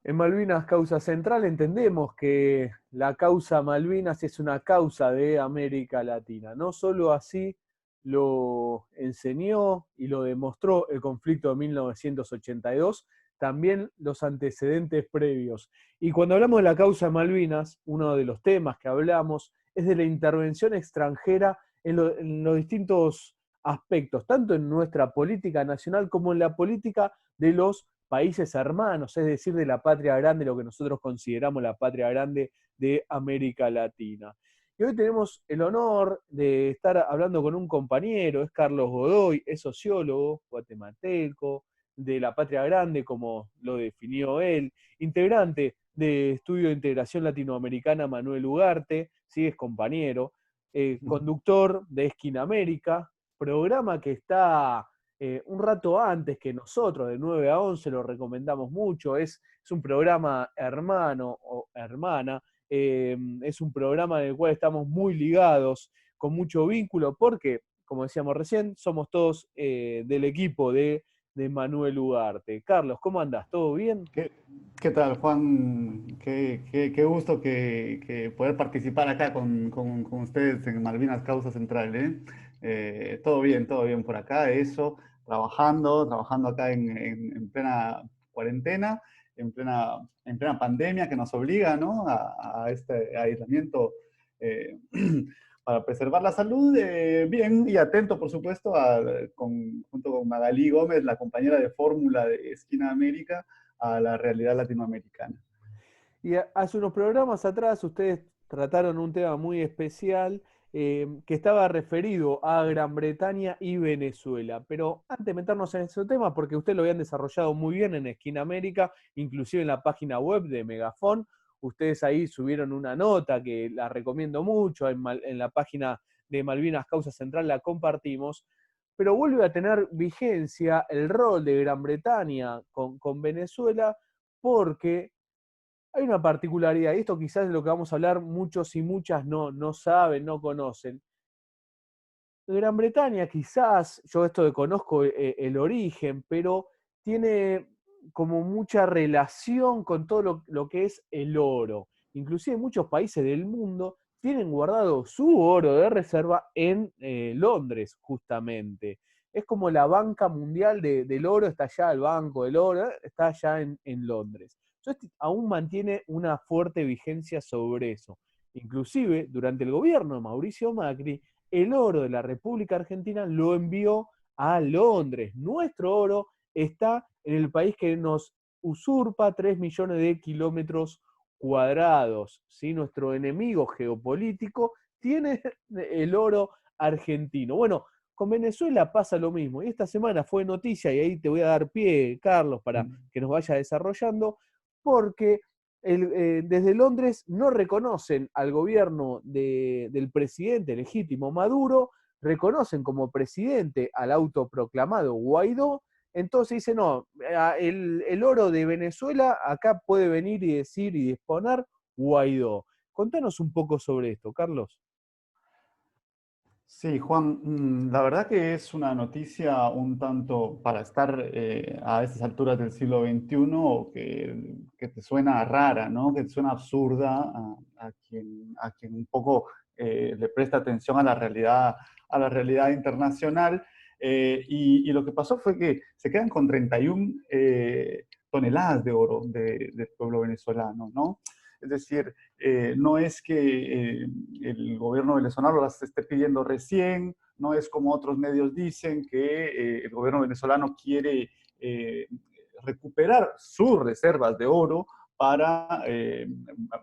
En Malvinas Causa Central entendemos que la causa Malvinas es una causa de América Latina. No solo así lo enseñó y lo demostró el conflicto de 1982, también los antecedentes previos. Y cuando hablamos de la causa Malvinas, uno de los temas que hablamos es de la intervención extranjera en los distintos aspectos, tanto en nuestra política nacional como en la política de los países hermanos, es decir, de la patria grande, lo que nosotros consideramos la patria grande de América Latina. Y hoy tenemos el honor de estar hablando con un compañero, es Carlos Godoy, es sociólogo guatemalteco, de la patria grande, como lo definió él, integrante de Estudio de Integración Latinoamericana Manuel Ugarte, sí, es compañero, conductor de Esquina América, programa que está un rato antes que nosotros, de 9 a 11, lo recomendamos mucho, es un programa hermano o hermana, es un programa en el cual estamos muy ligados, con mucho vínculo, porque, como decíamos recién, somos todos del equipo de Manuel Ugarte. Carlos, ¿cómo andás? ¿Todo bien? ¿Qué, qué tal, Juan? Qué gusto que poder participar acá con ustedes en Malvinas Causa Central, ¿eh? Todo bien por acá, eso, trabajando acá en plena cuarentena, en plena pandemia que nos obliga, ¿no? A este aislamiento eh, para preservar la salud, bien y atento, por supuesto, junto con Magalí Gómez, la compañera de fórmula de Esquina América, a la realidad latinoamericana. Y hace unos programas atrás ustedes trataron un tema muy especial que estaba referido a Gran Bretaña y Venezuela. Pero antes de meternos en ese tema, porque ustedes lo habían desarrollado muy bien en Esquina América, inclusive en la página web de Megafon, ustedes ahí subieron una nota que la recomiendo mucho, en la página de Malvinas Causa Central la compartimos, pero vuelve a tener vigencia el rol de Gran Bretaña con Venezuela porque hay una particularidad, y esto quizás es lo que vamos a hablar, muchos y muchas no saben, no conocen. Gran Bretaña quizás, yo esto de conozco el origen, pero tiene como mucha relación con todo lo que es el oro. Inclusive muchos países del mundo tienen guardado su oro de reserva en Londres, justamente. Es como la banca mundial del oro, está allá el banco del oro, está allá en Londres. Entonces aún mantiene una fuerte vigencia sobre eso. Inclusive durante el gobierno de Mauricio Macri, el oro de la República Argentina lo envió a Londres. Nuestro oro está en el país que nos usurpa 3 millones de kilómetros cuadrados. ¿Sí? Nuestro enemigo geopolítico tiene el oro argentino. Bueno, con Venezuela pasa lo mismo. Y esta semana fue noticia, y ahí te voy a dar pie, Carlos, para que nos vaya desarrollando, porque desde Londres no reconocen al gobierno del presidente legítimo Maduro, reconocen como presidente al autoproclamado Guaidó, entonces dicen, no, el oro de Venezuela acá puede venir y decir y disponer Guaidó. Contanos un poco sobre esto, Carlos. Sí, Juan, la verdad que es una noticia un tanto para estar a estas alturas del siglo XXI que te suena rara, ¿no? Que te suena absurda a quien un poco le presta atención a la realidad internacional. Y lo que pasó fue que se quedan con 31 toneladas de oro del pueblo venezolano, ¿no? Es decir, no es que el gobierno venezolano las esté pidiendo recién, no es como otros medios dicen que el gobierno venezolano quiere recuperar sus reservas de oro para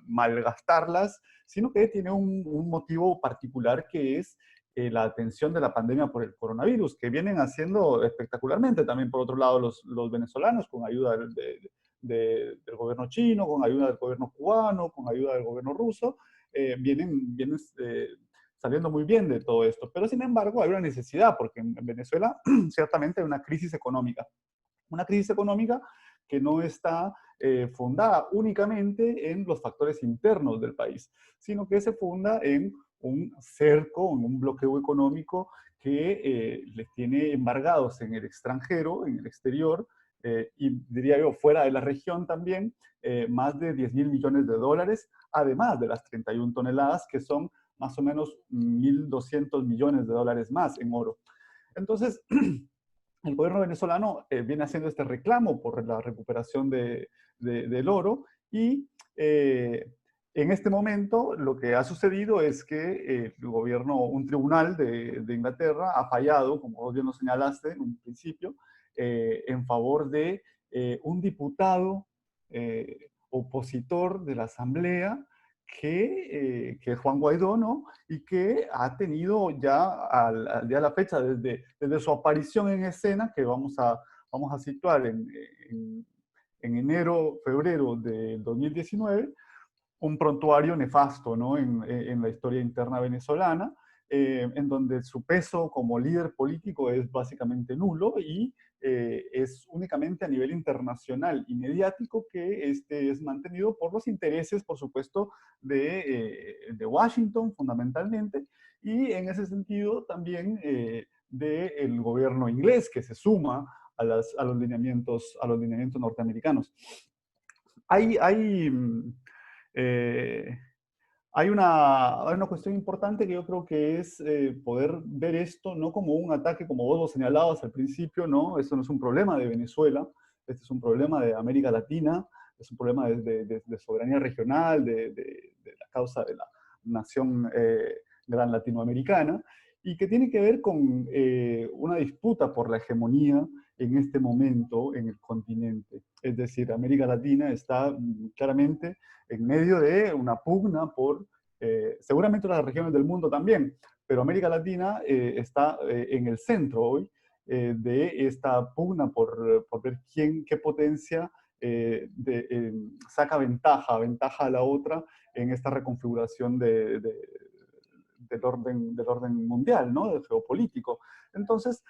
malgastarlas, sino que tiene un motivo particular que es la atención de la pandemia por el coronavirus, que vienen haciendo espectacularmente también por otro lado los venezolanos con ayuda del gobierno chino, con ayuda del gobierno cubano, con ayuda del gobierno ruso, vienen saliendo muy bien de todo esto. Pero sin embargo hay una necesidad, porque en Venezuela ciertamente hay una crisis económica que no está fundada únicamente en los factores internos del país, sino que se funda en un cerco, en un bloqueo económico que les tiene embargados en el extranjero, en el exterior, y diría yo, fuera de la región también, más de 10.000 millones de dólares, además de las 31 toneladas, que son más o menos 1.200 millones de dólares más en oro. Entonces, el gobierno venezolano viene haciendo este reclamo por la recuperación del oro y en este momento lo que ha sucedido es que el gobierno, un tribunal de Inglaterra ha fallado, como vos bien lo señalaste en un principio, en favor de un diputado opositor de la Asamblea que es Juan Guaidó, ¿no? Y que ha tenido ya al día de la fecha, desde su aparición en escena, que vamos a situar en enero, febrero del 2019, un prontuario nefasto, ¿no? En la historia interna venezolana, en donde su peso como líder político es básicamente nulo y es únicamente a nivel internacional y mediático que este es mantenido por los intereses, por supuesto, de Washington fundamentalmente, y en ese sentido también del gobierno inglés que se suma a los lineamientos norteamericanos. Hay eh, hay una cuestión importante que yo creo que es poder ver esto no como un ataque, como vos lo señalabas al principio, ¿no? Esto no es un problema de Venezuela, este es un problema de América Latina, es un problema de soberanía regional, de la causa de la nación gran latinoamericana, y que tiene que ver con una disputa por la hegemonía en este momento en el continente. Es decir, América Latina está claramente en medio de una pugna por, seguramente otras regiones del mundo también, pero América Latina está en el centro hoy de esta pugna por ver qué potencia saca ventaja a la otra en esta reconfiguración del orden mundial, ¿no? Del geopolítico. Entonces,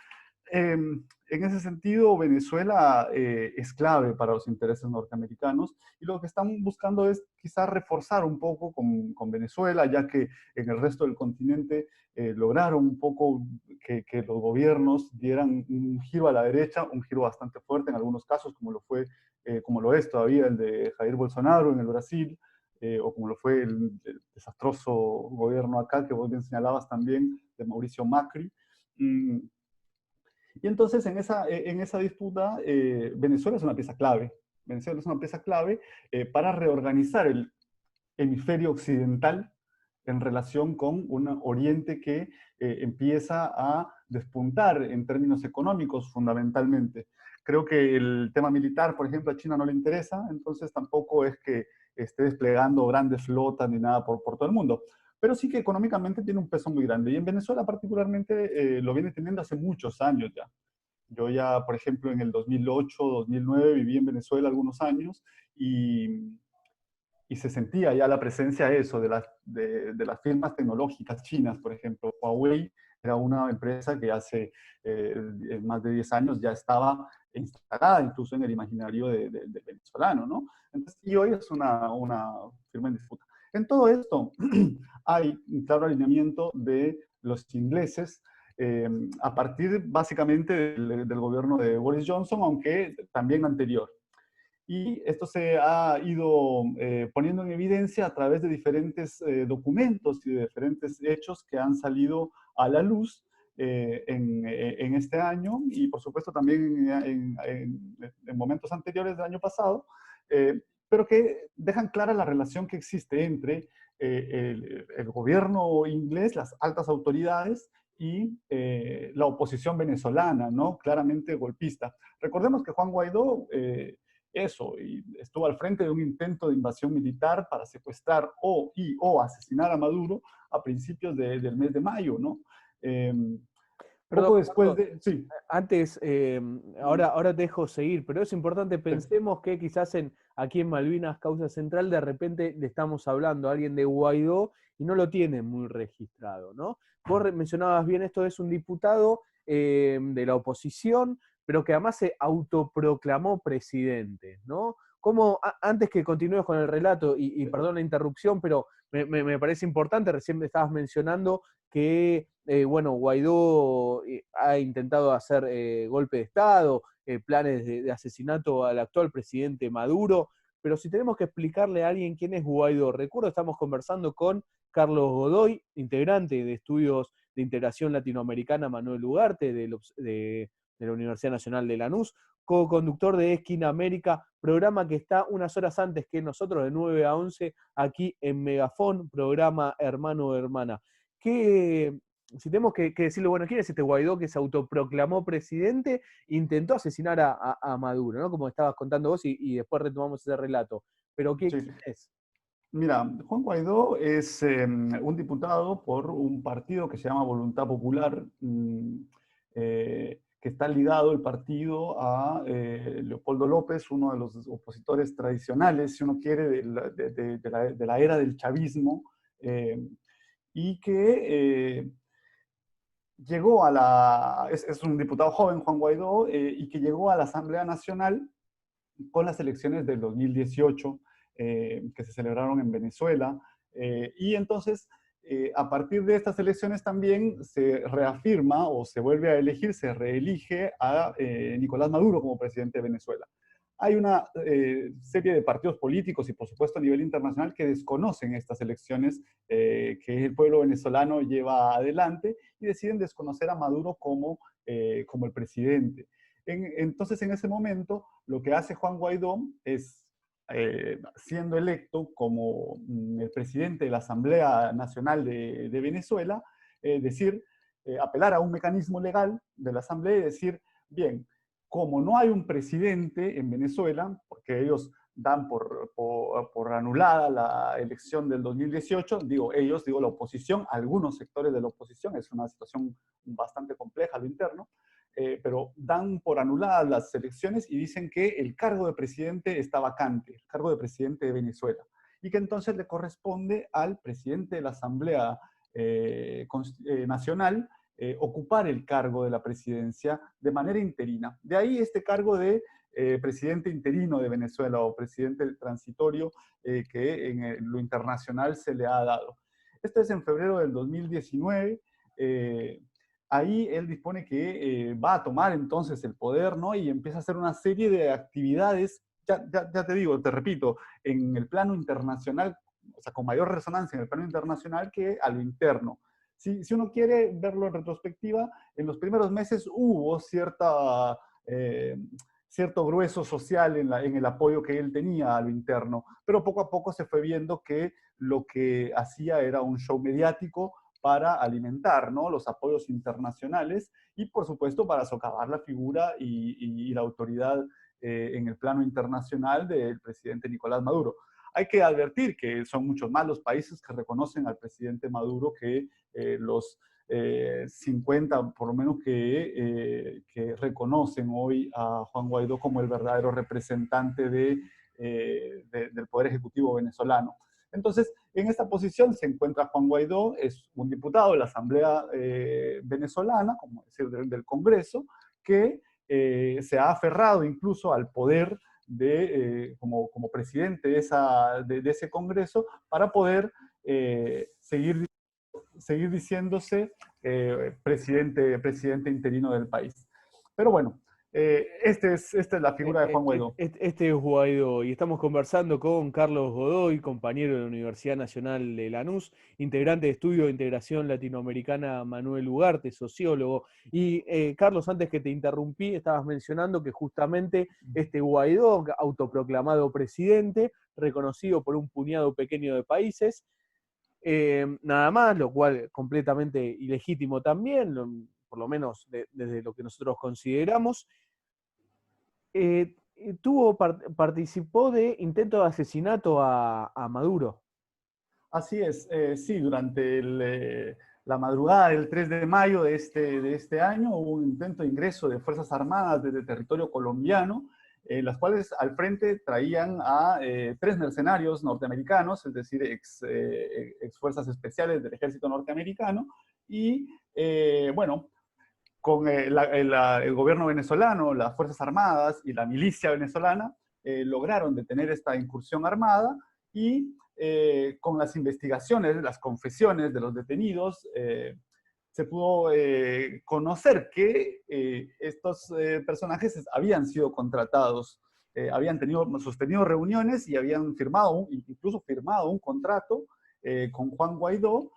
en ese sentido, Venezuela es clave para los intereses norteamericanos y lo que están buscando es quizás reforzar un poco con Venezuela, ya que en el resto del continente lograron un poco que los gobiernos dieran un giro a la derecha, un giro bastante fuerte en algunos casos, como lo es todavía el de Jair Bolsonaro en el Brasil, o como lo fue el desastroso gobierno acá, que vos bien señalabas también, de Mauricio Macri. Y entonces en esa disputa, Venezuela es una pieza clave. Venezuela es una pieza clave para reorganizar el hemisferio occidental en relación con un Oriente que empieza a despuntar en términos económicos fundamentalmente. Creo que el tema militar, por ejemplo, a China no le interesa, entonces tampoco es que esté desplegando grandes flotas ni nada por todo el mundo. Pero sí que económicamente tiene un peso muy grande. Y en Venezuela particularmente lo viene teniendo hace muchos años ya. Yo ya, por ejemplo, en el 2008, 2009 viví en Venezuela algunos años y se sentía ya la presencia de eso, de las firmas tecnológicas chinas, por ejemplo. Huawei era una empresa que hace más de 10 años ya estaba instalada incluso en el imaginario del venezolano, ¿no? Entonces, y hoy es una firma en disputa. En todo esto hay un claro alineamiento de los ingleses a partir básicamente del gobierno de Boris Johnson, aunque también anterior. Y esto se ha ido poniendo en evidencia a través de diferentes documentos y de diferentes hechos que han salido a la luz en este año y por supuesto también en momentos anteriores del año pasado, pero que dejan clara la relación que existe entre el gobierno inglés, las altas autoridades y la oposición venezolana, ¿no? Claramente golpista. Recordemos que Juan Guaidó y estuvo al frente de un intento de invasión militar para secuestrar o asesinar a Maduro a principios del mes de mayo, ¿no? Perdón, Poco después de... Sí. antes, ahora te dejo seguir, pero es importante, pensemos que quizás aquí en Malvinas, Causa Central, de repente le estamos hablando a alguien de Guaidó y no lo tiene muy registrado, ¿no? Vos mencionabas bien, esto es un diputado de la oposición, pero que además se autoproclamó presidente, ¿no? ¿cómo, antes que continúes con el relato, y perdón la interrupción, pero me parece importante, recién me estabas mencionando que, bueno, Guaidó ha intentado hacer golpe de Estado, planes de asesinato al actual presidente Maduro, pero si tenemos que explicarle a alguien quién es Guaidó, recuerdo estamos conversando con Carlos Godoy, integrante de Estudios de Integración Latinoamericana Manuel Ugarte, de la Universidad Nacional de Lanús, co-conductor de Esquina América, programa que está unas horas antes que nosotros, de 9 a 11, aquí en Megafón, programa Hermano o Hermana. ¿Qué, si tenemos que decirle, bueno, quién es este Guaidó que se autoproclamó presidente, intentó asesinar a Maduro, ¿no? Como estabas contando vos, y después retomamos ese relato. Pero Sí. ¿quién es? Mira, Juan Guaidó es un diputado por un partido que se llama Voluntad Popular, que está ligado el partido a Leopoldo López, uno de los opositores tradicionales, si uno quiere, de la era del chavismo, y que llegó a es un diputado joven, Juan Guaidó, y que llegó a la Asamblea Nacional con las elecciones del 2018 que se celebraron en Venezuela. Y entonces, a partir de estas elecciones también se reafirma o se vuelve a elegir, se reelige a Nicolás Maduro como presidente de Venezuela. Hay una serie de partidos políticos y por supuesto a nivel internacional que desconocen estas elecciones que el pueblo venezolano lleva adelante y deciden desconocer a Maduro como el presidente. Entonces, en ese momento, lo que hace Juan Guaidó es, siendo electo como el presidente de la Asamblea Nacional de Venezuela, decir, apelar a un mecanismo legal de la Asamblea y decir, bien, como no hay un presidente en Venezuela, porque ellos dan por anulada la elección del 2018, digo ellos, digo la oposición, algunos sectores de la oposición, es una situación bastante compleja a lo interno, pero dan por anuladas las elecciones y dicen que el cargo de presidente está vacante, el cargo de presidente de Venezuela, y que entonces le corresponde al presidente de la Asamblea Nacional ocupar el cargo de la presidencia de manera interina. De ahí este cargo de presidente interino de Venezuela o presidente transitorio que en lo internacional se le ha dado. Esto es en febrero del 2019. Ahí él dispone que va a tomar entonces el poder, ¿no? Y empieza a hacer una serie de actividades, ya te digo, te repito, en el plano internacional, o sea, con mayor resonancia en el plano internacional que a lo interno. Si uno quiere verlo en retrospectiva, en los primeros meses hubo cierto grueso social en el apoyo que él tenía a lo interno, pero poco a poco se fue viendo que lo que hacía era un show mediático para alimentar, ¿no?, los apoyos internacionales y, por supuesto, para socavar la figura y la autoridad en el plano internacional del presidente Nicolás Maduro. Hay que advertir que son muchos más los países que reconocen al presidente Maduro que los 50, por lo menos, que reconocen hoy a Juan Guaidó como el verdadero representante del Poder Ejecutivo venezolano. Entonces, en esta posición se encuentra Juan Guaidó, es un diputado de la Asamblea venezolana, como decir, del Congreso, que se ha aferrado incluso al poder como presidente de ese Congreso para poder seguir diciéndose presidente interino del país. Pero bueno, esta es la figura de Juan Guaidó. Este es Guaidó y estamos conversando con Carlos Godoy, compañero de la Universidad Nacional de Lanús, integrante de Estudio de Integración Latinoamericana Manuel Ugarte, sociólogo. Y Carlos, antes que te interrumpí, estabas mencionando que justamente este Guaidó, autoproclamado presidente, reconocido por un puñado pequeño de países, nada más, lo cual completamente ilegítimo también, por lo menos desde lo que nosotros consideramos. Participó de intento de asesinato a Maduro. Así es, sí, durante la madrugada del 3 de mayo de este año hubo un intento de ingreso de Fuerzas Armadas desde territorio colombiano, las cuales al frente traían a 3 mercenarios norteamericanos, es decir, ex fuerzas especiales del ejército norteamericano, y bueno, con el gobierno venezolano, las Fuerzas Armadas y la milicia venezolana, lograron detener esta incursión armada y con las investigaciones, las confesiones de los detenidos, se pudo conocer que estos personajes habían sido contratados, habían sostenido reuniones y habían incluso firmado un contrato con Juan Guaidó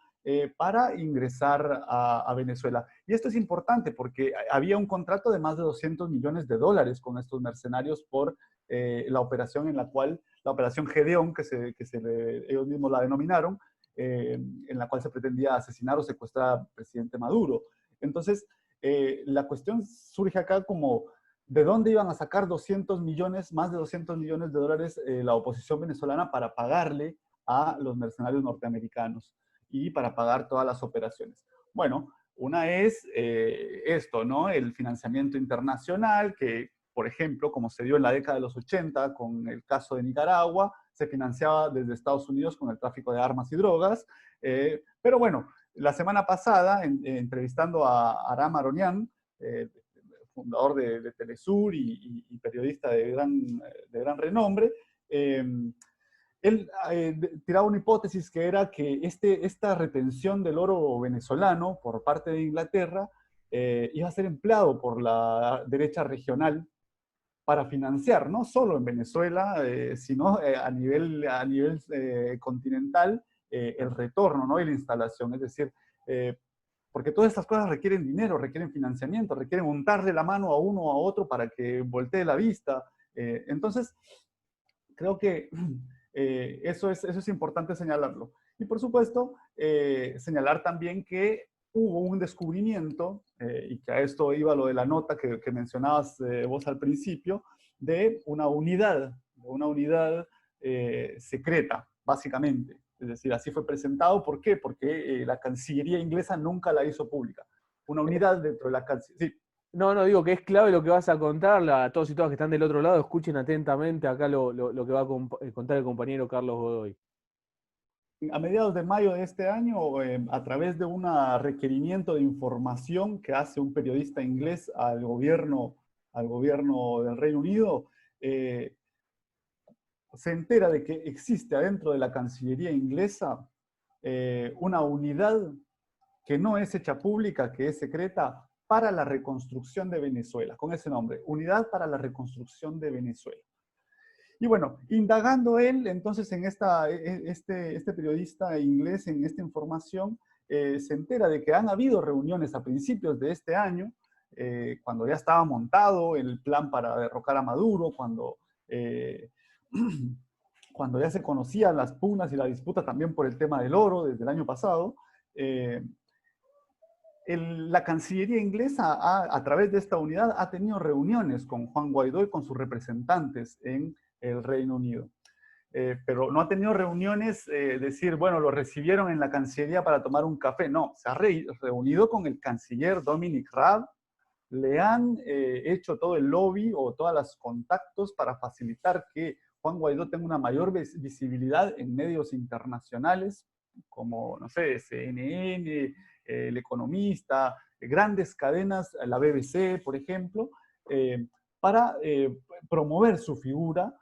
para ingresar a Venezuela. Y esto es importante porque había un contrato de más de $200 millones con estos mercenarios por la operación la operación Gedeón, ellos mismos la denominaron, en la cual se pretendía asesinar o secuestrar al presidente Maduro. Entonces, la cuestión surge acá como, ¿de dónde iban a sacar más de $200 millones la oposición venezolana para pagarle a los mercenarios norteamericanos y para pagar todas las operaciones? Bueno, una es esto, ¿no? El financiamiento internacional, que, por ejemplo, como se dio en la década de los 80 con el caso de Nicaragua, se financiaba desde Estados Unidos con el tráfico de armas y drogas. Pero bueno, la semana pasada, entrevistando a Aram Aronian, fundador de Telesur y periodista de gran renombre, él tiraba una hipótesis que era que esta retención del oro venezolano por parte de Inglaterra iba a ser empleado por la derecha regional para financiar, no solo en Venezuela, sino a nivel continental, el retorno, ¿no? Y la instalación. Es decir, porque todas estas cosas requieren dinero, requieren financiamiento, requieren untarle la mano a uno o a otro para que voltee la vista. Entonces, creo que eso es importante señalarlo. Y por supuesto, señalar también que hubo un descubrimiento, y que a esto iba lo de la nota que mencionabas vos al principio, de una unidad secreta, básicamente. Es decir, así fue presentado. ¿Por qué? Porque la Cancillería inglesa nunca la hizo pública. Una unidad dentro de la Cancillería. Sí. No, digo que es clave lo que vas a contar. A todos y todas que están del otro lado, escuchen atentamente acá lo que va a contar el compañero Carlos Godoy. A mediados de mayo de este año, a través de un requerimiento de información que hace un periodista inglés al gobierno del Reino Unido, se entera de que existe adentro de la Cancillería inglesa una unidad que no es hecha pública, que es secreta, para la reconstrucción de Venezuela, con ese nombre, Unidad para la Reconstrucción de Venezuela. Y bueno, indagando él, entonces este periodista inglés en esta información, se entera de que han habido reuniones a principios de este año, cuando ya estaba montado el plan para derrocar a Maduro, cuando ya se conocían las pugnas y la disputa también por el tema del oro desde el año pasado. La Cancillería inglesa, a través de esta unidad, ha tenido reuniones con Juan Guaidó y con sus representantes en el Reino Unido. Pero no ha tenido reuniones, decir, bueno, lo recibieron en la Cancillería para tomar un café. No, se ha reunido con el canciller Dominic Raab, le han hecho todo el lobby o todos los contactos para facilitar que Juan Guaidó tenga una mayor visibilidad en medios internacionales, como, no sé, CNN, El Economista, grandes cadenas, la BBC, por ejemplo, para promover su figura,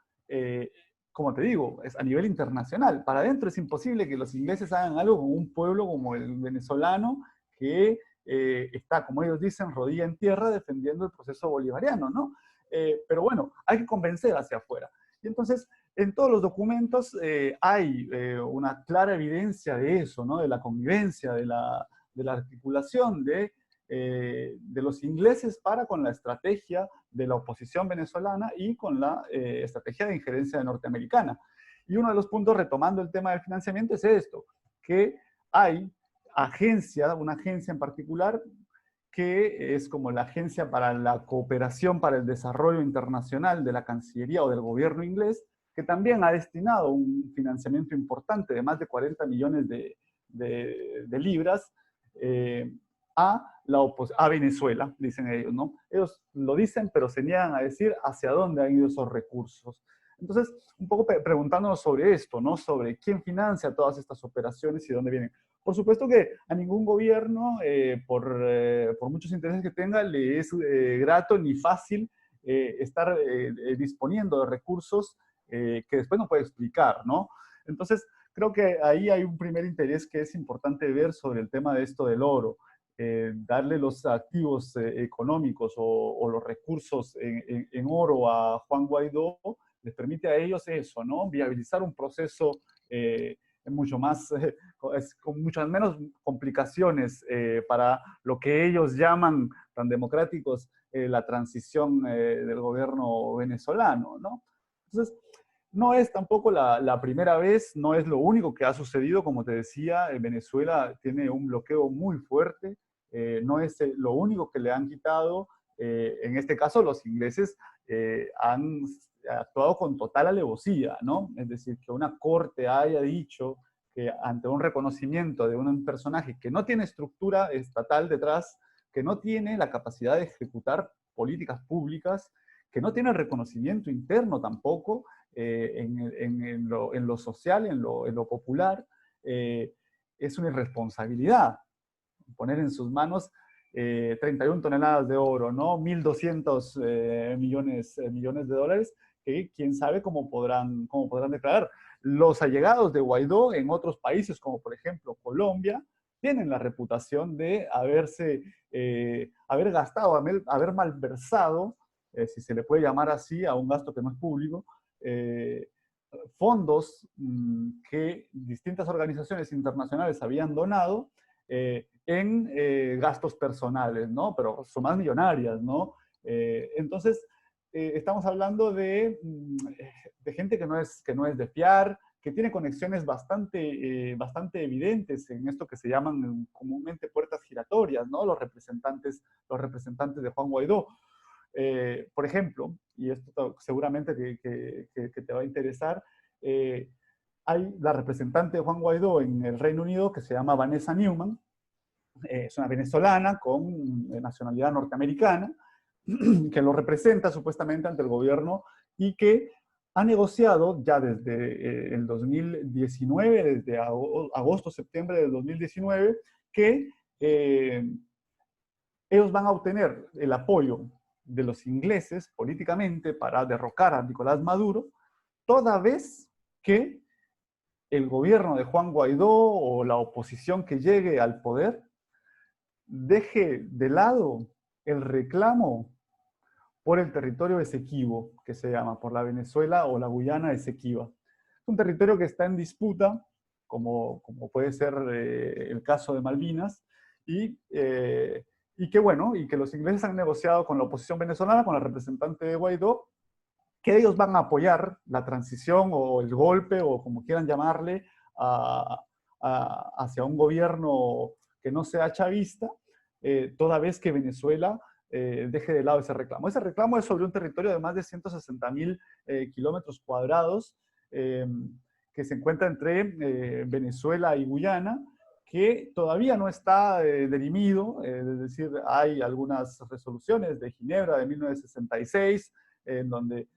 como te digo, es a nivel internacional. Para adentro es imposible que los ingleses hagan algo con un pueblo como el venezolano, que está, como ellos dicen, rodilla en tierra defendiendo el proceso bolivariano, ¿no? Pero bueno, hay que convencer hacia afuera. Y entonces, en todos los documentos hay una clara evidencia de eso, ¿no? De la convivencia, de la articulación de los ingleses para con la estrategia de la oposición venezolana y con la estrategia de injerencia norteamericana. Y uno de los puntos, retomando el tema del financiamiento, es esto, que hay una agencia en particular que es como la Agencia para la Cooperación para el Desarrollo Internacional de la Cancillería o del gobierno inglés, que también ha destinado un financiamiento importante de más de 40 millones de libras a Venezuela, dicen ellos, ¿no? Ellos lo dicen, pero se niegan a decir hacia dónde han ido esos recursos. Entonces, un poco preguntándonos sobre esto, ¿no? Sobre quién financia todas estas operaciones y dónde vienen. Por supuesto que a ningún gobierno, por muchos intereses que tenga, le es grato ni fácil estar disponiendo de recursos que después no puede explicar, ¿no? Entonces, creo que ahí hay un primer interés que es importante ver sobre el tema de esto del oro. Darle los activos económicos o los recursos en oro a Juan Guaidó les permite a ellos eso, ¿no? Viabilizar un proceso mucho más, con muchas menos complicaciones para lo que ellos llaman tan democráticos la transición del gobierno venezolano, ¿no? Entonces, no es tampoco la primera vez, no es lo único que ha sucedido, como te decía, Venezuela tiene un bloqueo muy fuerte, no es lo único que le han quitado, en este caso los ingleses han actuado con total alevosía, ¿no? Es decir, que una corte haya dicho que ante un reconocimiento de un personaje que no tiene estructura estatal detrás, que no tiene la capacidad de ejecutar políticas públicas, que no tiene el reconocimiento interno tampoco, en lo social, en lo popular, es una irresponsabilidad poner en sus manos 31 toneladas de oro, ¿no? 1.200 millones de dólares, que quién sabe cómo podrán declarar. Los allegados de Guaidó en otros países, como por ejemplo Colombia, tienen la reputación de haber gastado, haber malversado, si se le puede llamar así, a un gasto que no es público, fondos que distintas organizaciones internacionales habían donado en gastos personales, ¿no? Pero sumas millonarias, ¿no? Entonces, estamos hablando de gente que no es de fiar, que tiene conexiones bastante evidentes en esto que se llaman comúnmente puertas giratorias, ¿no? Los representantes de Juan Guaidó. Por ejemplo, y esto seguramente que te va a interesar, hay la representante de Juan Guaidó en el Reino Unido que se llama Vanessa Newman, es una venezolana con nacionalidad norteamericana, que lo representa supuestamente ante el gobierno y que ha negociado ya desde el 2019, desde agosto, septiembre del 2019, que ellos van a obtener el apoyo de los ingleses políticamente para derrocar a Nicolás Maduro, toda vez que el gobierno de Juan Guaidó o la oposición que llegue al poder deje de lado el reclamo por el territorio Esequibo, que se llama, por la Venezuela o la Guyana Esequiba. Es un territorio que está en disputa, como puede ser el caso de Malvinas, y que bueno, y que los ingleses han negociado con la oposición venezolana, con la representante de Guaidó, que ellos van a apoyar la transición o el golpe, o como quieran llamarle, hacia un gobierno que no sea chavista, toda vez que Venezuela deje de lado ese reclamo. Ese reclamo es sobre un territorio de más de 160.000 kilómetros cuadrados que se encuentra entre Venezuela y Guyana, que todavía no está derimido, es decir, hay algunas resoluciones de Ginebra de 1966, en donde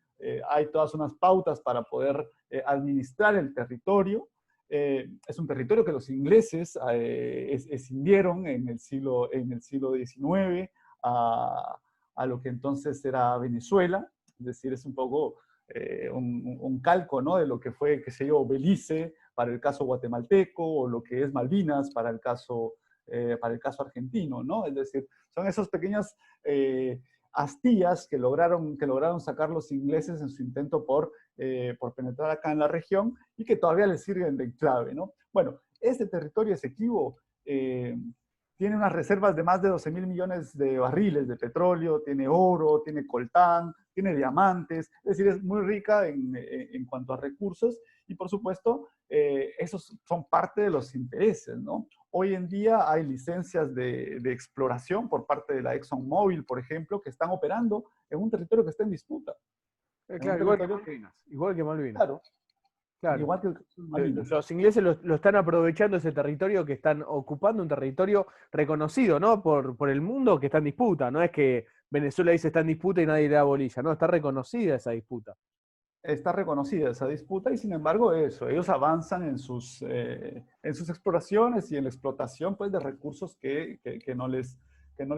hay todas unas pautas para poder administrar el territorio. Es un territorio que los ingleses escindieron en el siglo XIX a lo que entonces era Venezuela, es decir, es un poco un calco, ¿no? De lo que fue, qué sé yo, Belice para el caso guatemalteco, o lo que es Malvinas para el caso argentino, ¿no? Es decir, son esas pequeñas astillas que lograron sacar los ingleses en su intento por penetrar acá en la región y que todavía les sirven de enclave, ¿no? Bueno, este territorio Esequibo tiene unas reservas de más de 12.000 millones de barriles de petróleo, tiene oro, tiene coltán, tiene diamantes, es decir, es muy rica en cuanto a recursos y por supuesto esos son parte de los intereses, ¿no? Hoy en día hay licencias de exploración por parte de la ExxonMobil, por ejemplo, que están operando en un territorio que está en disputa. Claro, igual que Malvinas. Igual que Malvinas. Claro. Claro. Igual que Malvinas. Los ingleses lo están aprovechando ese territorio, que están ocupando un territorio reconocido, ¿no? Por el mundo, que está en disputa. No es que Venezuela dice está en disputa y nadie le da bolilla, no, está reconocida esa disputa. Está reconocida esa disputa y sin embargo ellos avanzan en sus exploraciones y en la explotación pues, de recursos que no les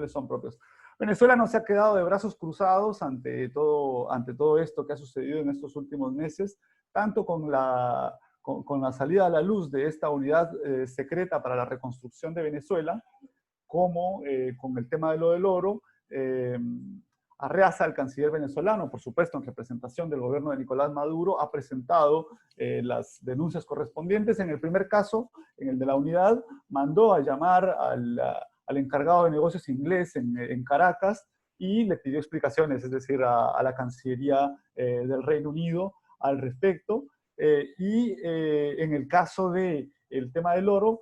son propios. Venezuela no se ha quedado de brazos cruzados ante todo esto que ha sucedido en estos últimos meses, tanto con la salida a la luz de esta unidad secreta para la reconstrucción de Venezuela, como con el tema de lo del oro. Arreaza, el canciller venezolano, por supuesto, en representación del gobierno de Nicolás Maduro, ha presentado las denuncias correspondientes. En el primer caso, en el de la unidad, mandó a llamar al encargado de negocios inglés en Caracas y le pidió explicaciones, es decir, a la Cancillería del Reino Unido al respecto. En el caso del tema del oro,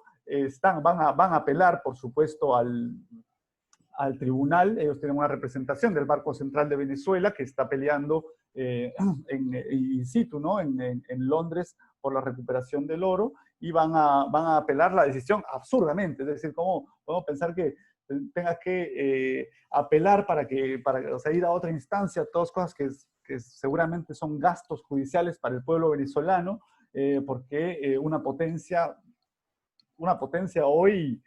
van a apelar, por supuesto, al tribunal. Ellos tienen una representación del Banco Central de Venezuela que está peleando in situ, ¿no? En Londres por la recuperación del oro, y van a apelar la decisión absurdamente. Es decir, ¿cómo podemos pensar que tengas que apelar o sea, ir a otra instancia, todas cosas que seguramente son gastos judiciales para el pueblo venezolano, porque una potencia hoy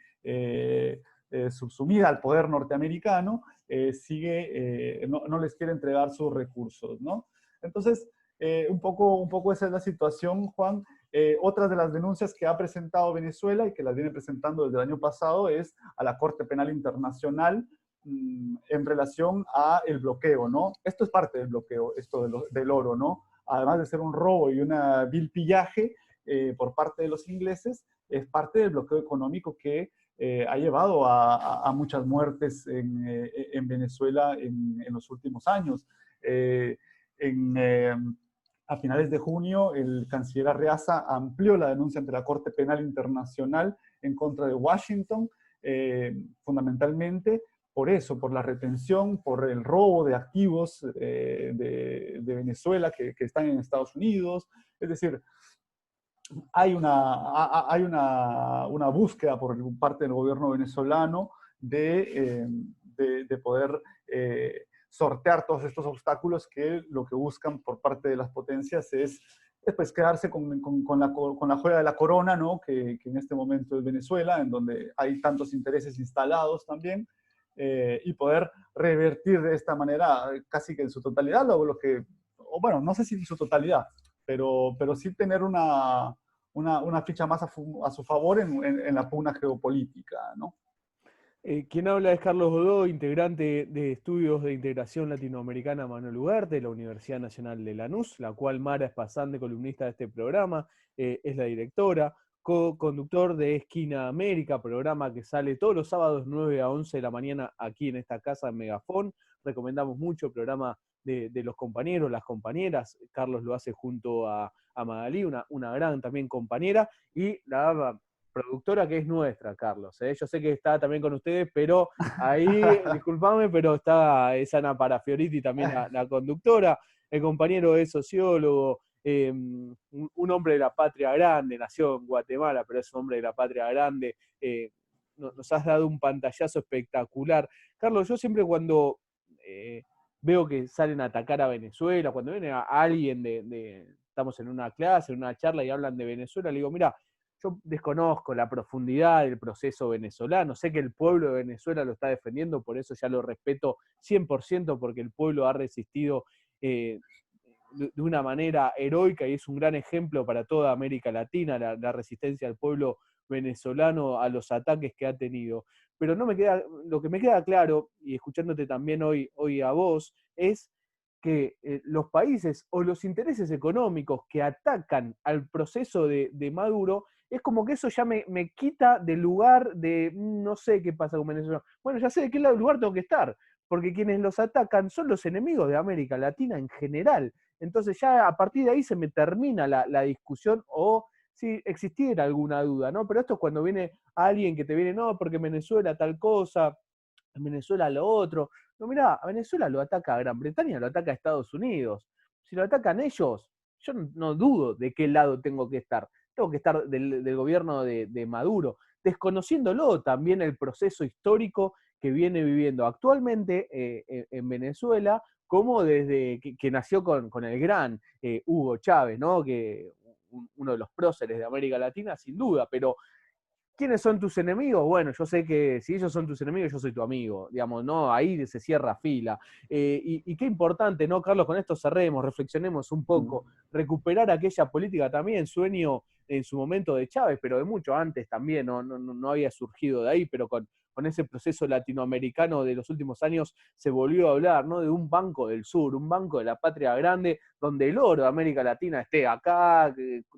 subsumida al poder norteamericano, no les quiere entregar sus recursos, ¿no? Entonces, un poco esa es la situación, Juan. Otra de las denuncias que ha presentado Venezuela y que las viene presentando desde el año pasado es a la Corte Penal Internacional en relación a el bloqueo, ¿no? Esto es parte del bloqueo, esto del oro, ¿no? Además de ser un robo y un vil pillaje por parte de los ingleses, es parte del bloqueo económico que ha llevado a muchas muertes en Venezuela en los últimos años. Eh, en, eh, a finales de junio, el canciller Arreaza amplió la denuncia ante la Corte Penal Internacional en contra de Washington, fundamentalmente por eso, por la retención, por el robo de activos de Venezuela que están en Estados Unidos. Es decir, hay una búsqueda por parte del gobierno venezolano de poder sortear todos estos obstáculos que lo que buscan por parte de las potencias es pues, quedarse con la joya de la corona, ¿no? que en este momento es Venezuela, en donde hay tantos intereses instalados también, y poder revertir de esta manera casi que en su totalidad, o bueno, no sé si en su totalidad, pero sí tener una ficha más a su favor en la pugna geopolítica, ¿no? Quien habla es Carlos Godó, integrante de Estudios de Integración Latinoamericana Manuel Ugarte de la Universidad Nacional de Lanús, la cual Mara es pasante columnista de este programa, es la directora, co-conductor de Esquina América, programa que sale todos los sábados 9 a 11 de la mañana aquí en esta casa en Megafón. Recomendamos mucho el programa de los compañeros, las compañeras. Carlos lo hace junto a Magalí, una gran también compañera, y la productora que es nuestra, Carlos. Yo sé que está también con ustedes, pero ahí, disculpame, pero es Ana Parafioriti también la conductora. El compañero es sociólogo, un hombre de la patria grande, nació en Guatemala, pero es un hombre de la patria grande. Nos has dado un pantallazo espectacular. Carlos, yo siempre cuando veo que salen a atacar a Venezuela, cuando viene a alguien estamos en una clase, en una charla y hablan de Venezuela, le digo, mira, yo desconozco la profundidad del proceso venezolano, sé que el pueblo de Venezuela lo está defendiendo, por eso ya lo respeto 100%, porque el pueblo ha resistido de una manera heroica y es un gran ejemplo para toda América Latina, la resistencia del pueblo venezolano a los ataques que ha tenido. Pero lo que me queda claro, y escuchándote también hoy a vos, es que los países o los intereses económicos que atacan al proceso de Maduro, es como que eso ya me quita del lugar de no sé qué pasa con Venezuela. Bueno, ya sé de qué lugar tengo que estar, porque quienes los atacan son los enemigos de América Latina en general. Entonces ya a partir de ahí se me termina la discusión, o si existiera alguna duda, ¿no? Pero esto es cuando viene alguien que te viene, no, porque Venezuela tal cosa, en Venezuela lo otro. No, mirá, a Venezuela lo ataca a Gran Bretaña, lo ataca a Estados Unidos. Si lo atacan ellos, yo no dudo de qué lado tengo que estar. Tengo que estar del gobierno de Maduro, desconociéndolo también el proceso histórico que viene viviendo actualmente en Venezuela, como desde que nació con el gran Hugo Chávez, ¿no? Que uno de los próceres de América Latina, sin duda, pero ¿quiénes son tus enemigos? Bueno, yo sé que si ellos son tus enemigos, yo soy tu amigo, digamos, ¿no? Ahí se cierra fila. Y qué importante, ¿no, Carlos? Con esto cerremos, reflexionemos un Mm. poco, recuperar aquella política también, sueño en su momento de Chávez, pero de mucho antes también, no había surgido de ahí, pero con ese proceso latinoamericano de los últimos años se volvió a hablar, ¿no? De un banco del sur, un banco de la patria grande, donde el oro de América Latina esté acá,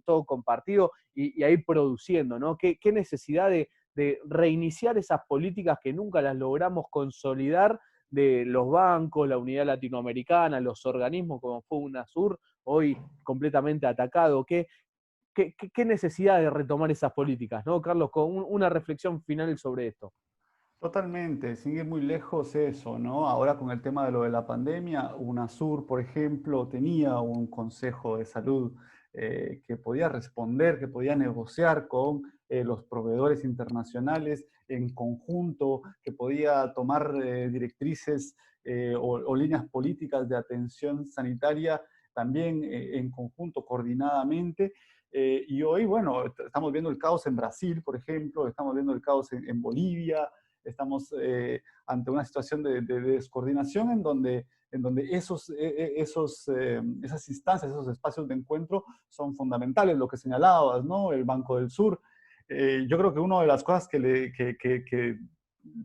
todo compartido y ahí produciendo, ¿no? ¿Qué necesidad de reiniciar esas políticas que nunca las logramos consolidar de los bancos, la unidad latinoamericana, los organismos como fue UNASUR, hoy completamente atacado? ¿Qué necesidad de retomar esas políticas, ¿no, Carlos? Con una reflexión final sobre esto. Totalmente, sin ir muy lejos eso, ¿no? Ahora con el tema de lo de la pandemia, UNASUR, por ejemplo, tenía un consejo de salud que podía responder, que podía negociar con los proveedores internacionales en conjunto, que podía tomar directrices o líneas políticas de atención sanitaria también en conjunto, coordinadamente. Y hoy, bueno, estamos viendo el caos en Brasil, por ejemplo, estamos viendo el caos en Bolivia. Estamos ante una situación de descoordinación en donde esas instancias, esos espacios de encuentro son fundamentales, lo que señalabas, ¿no? El Banco del Sur. Yo creo que una de las cosas que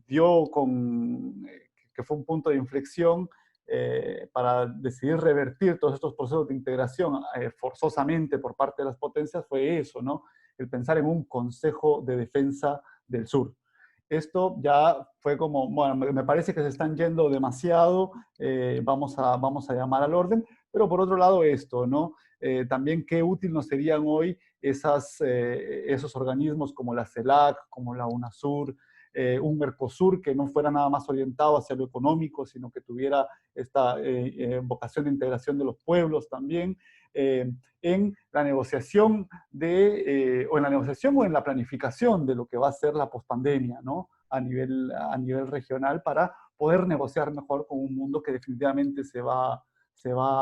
dio que fue un punto de inflexión para decidir revertir todos estos procesos de integración forzosamente por parte de las potencias fue eso, ¿no? El pensar en un Consejo de Defensa del Sur. Esto ya fue como, bueno, me parece que se están yendo demasiado, vamos a llamar al orden, pero por otro lado esto, ¿no? También qué útil nos serían hoy esos organismos como la CELAC, como la UNASUR, un Mercosur que no fuera nada más orientado hacia lo económico, sino que tuviera esta vocación de integración de los pueblos también, eh, en la negociación o en la negociación o en la planificación de lo que va a ser la pospandemia, ¿no? A nivel regional para poder negociar mejor con un mundo que definitivamente se va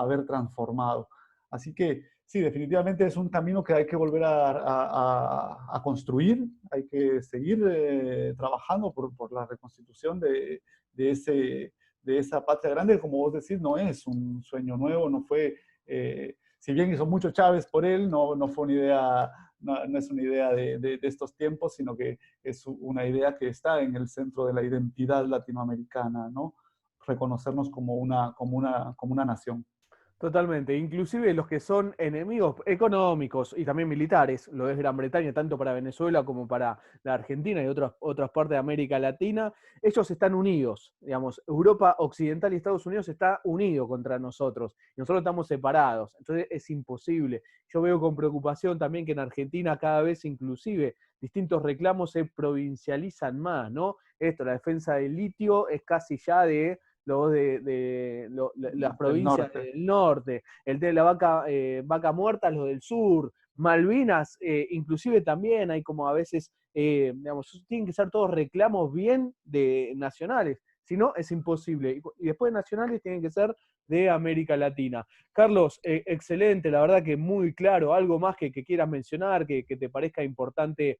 a ver transformado. Así que sí, definitivamente es un camino que hay que volver a construir, hay que seguir trabajando por la reconstitución de, ese, de esa patria grande, como vos decís, no es un sueño nuevo, no fue, si bien hizo mucho Chávez por él, no fue una idea, no es una idea de estos tiempos, sino que es una idea que está en el centro de la identidad latinoamericana, ¿no? Reconocernos como una nación. Totalmente, inclusive los que son enemigos económicos y también militares, lo es Gran Bretaña tanto para Venezuela como para la Argentina y otras partes de América Latina, ellos están unidos, digamos, Europa Occidental y Estados Unidos está unido contra nosotros, y nosotros estamos separados, entonces es imposible. Yo veo con preocupación también que en Argentina cada vez inclusive distintos reclamos se provincializan más, ¿no? Esto, la defensa del litio es casi ya de las Del provincias norte. del norte, el de la vaca muerta, los del sur, Malvinas, inclusive también hay como a veces, digamos, tienen que ser todos reclamos bien nacionales, si no es imposible. Y después de nacionales tienen que ser de América Latina. Carlos, excelente, la verdad que muy claro. ¿Algo más que quieras mencionar, que te parezca importante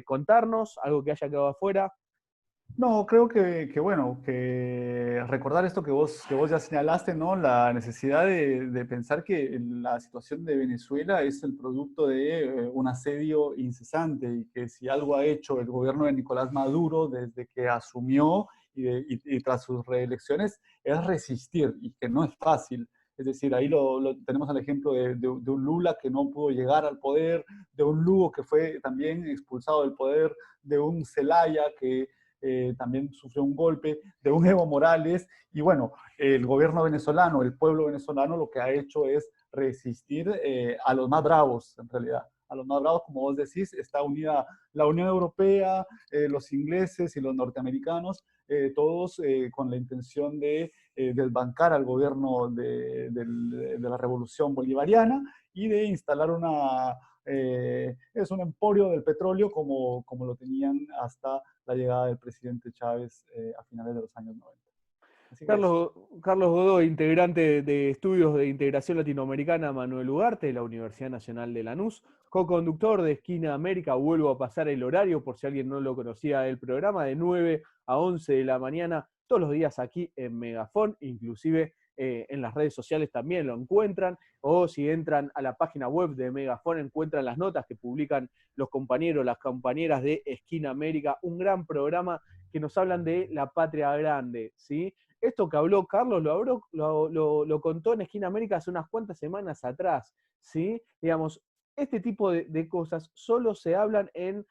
contarnos? ¿Algo que haya quedado afuera? No, creo que bueno, que recordar esto que vos ya señalaste, ¿no? La necesidad de pensar que la situación de Venezuela es el producto de un asedio incesante y que si algo ha hecho el gobierno de Nicolás Maduro desde que asumió y tras sus reelecciones es resistir y que no es fácil. Es decir, ahí tenemos el ejemplo de un Lula que no pudo llegar al poder, de un Lugo que fue también expulsado del poder, de un Zelaya que también sufrió un golpe, de un Evo Morales, y bueno, el gobierno venezolano, el pueblo venezolano lo que ha hecho es resistir a los más bravos, en realidad. A los más bravos, como vos decís, está unida la Unión Europea, los ingleses y los norteamericanos, todos con la intención de desbancar al gobierno de la revolución bolivariana y de instalar es un emporio del petróleo como lo tenían hasta la llegada del presidente Chávez a finales de los años 90. Así que eso. Carlos Godoy, integrante de Estudios de Integración Latinoamericana Manuel Ugarte de la Universidad Nacional de Lanús, co-conductor de Esquina América. Vuelvo a pasar el horario por si alguien no lo conocía, el programa de 9 a 11 de la mañana, todos los días aquí en Megafón, inclusive en las redes sociales también lo encuentran, o si entran a la página web de Megafón encuentran las notas que publican los compañeros, las compañeras de Esquina América, un gran programa que nos hablan de la patria grande, ¿sí? Esto que habló Carlos lo contó en Esquina América hace unas cuantas semanas atrás, ¿sí? Digamos, este tipo de cosas solo se hablan en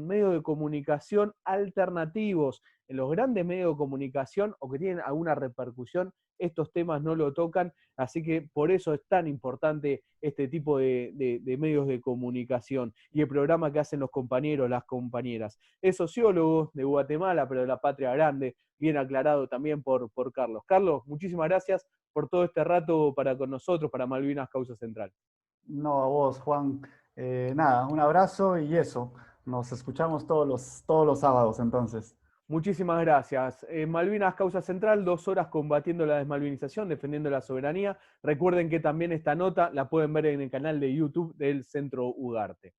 medios de comunicación alternativos. En los grandes medios de comunicación o que tienen alguna repercusión, estos temas no lo tocan, así que por eso es tan importante este tipo de medios de comunicación y el programa que hacen los compañeros, las compañeras. Es sociólogo de Guatemala, pero de la patria grande, bien aclarado también por Carlos. Carlos, muchísimas gracias por todo este rato para con nosotros, para Malvinas Causa Central. No, a vos, Juan. Nada, un abrazo y eso. Nos escuchamos todos los sábados entonces. Muchísimas gracias. Malvinas Causa Central, 2 horas combatiendo la desmalvinización, defendiendo la soberanía. Recuerden que también esta nota la pueden ver en el canal de YouTube del Centro Ugarte.